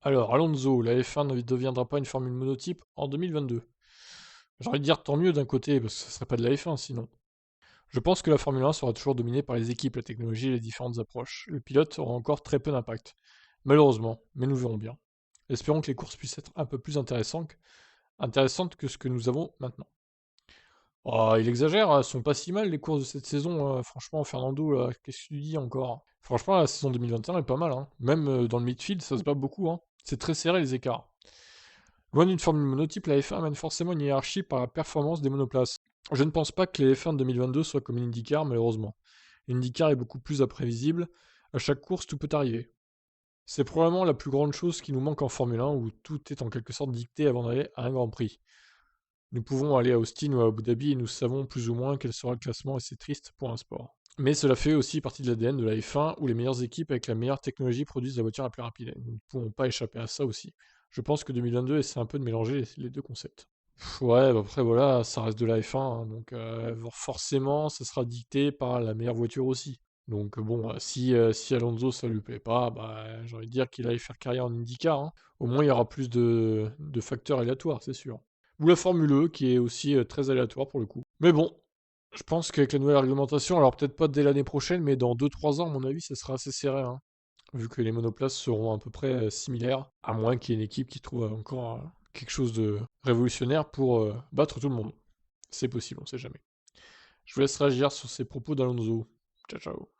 Alors, Alonso, la F1 ne deviendra pas une formule monotype en 2022. J'ai envie de dire tant mieux d'un côté, parce que ça serait pas de la F1 sinon. Je pense que la Formule 1 sera toujours dominée par les équipes, la technologie et les différentes approches. Le pilote aura encore très peu d'impact. Malheureusement, mais nous verrons bien. Espérons que les courses puissent être un peu plus intéressantes que ce que nous avons maintenant. Oh, il exagère, elles sont pas si mal les courses de cette saison, franchement, Fernando, là, qu'est-ce que tu dis encore? Franchement, la saison 2021 est pas mal, hein. Même dans le midfield, ça se bat beaucoup, hein. C'est très serré les écarts. Loin d'une formule monotype, la F1 amène forcément une hiérarchie par la performance des monoplaces. Je ne pense pas que les F1 de 2022 soient comme une IndyCar, malheureusement. L'IndyCar est beaucoup plus imprévisible, à chaque course tout peut arriver. C'est probablement la plus grande chose qui nous manque en Formule 1 où tout est en quelque sorte dicté avant d'aller à un Grand Prix. Nous pouvons aller à Austin ou à Abu Dhabi et nous savons plus ou moins quel sera le classement et c'est triste pour un sport. Mais cela fait aussi partie de l'ADN de la F1 où les meilleures équipes avec la meilleure technologie produisent la voiture la plus rapide. Et nous ne pouvons pas échapper à ça aussi. Je pense que 2022 essaie un peu de mélanger les deux concepts. Ouais, bah après voilà, ça reste de la F1, hein, donc forcément ça sera dicté par la meilleure voiture aussi. Donc bon, si Alonso ça lui plaît pas, bah j'ai envie de dire qu'il aille faire carrière en IndyCar, hein. Au moins il y aura plus de facteurs aléatoires, c'est sûr. Ou la Formule E, qui est aussi très aléatoire pour le coup. Mais bon, je pense qu'avec la nouvelle réglementation, alors peut-être pas dès l'année prochaine, mais dans 2-3 ans, à mon avis, ça sera assez serré, hein. Vu que les monoplaces seront à peu près similaires, à moins qu'il y ait une équipe qui trouve encore quelque chose de révolutionnaire pour battre tout le monde. C'est possible, on sait jamais. Je vous laisse réagir sur ces propos d'Alonso. Ciao, ciao.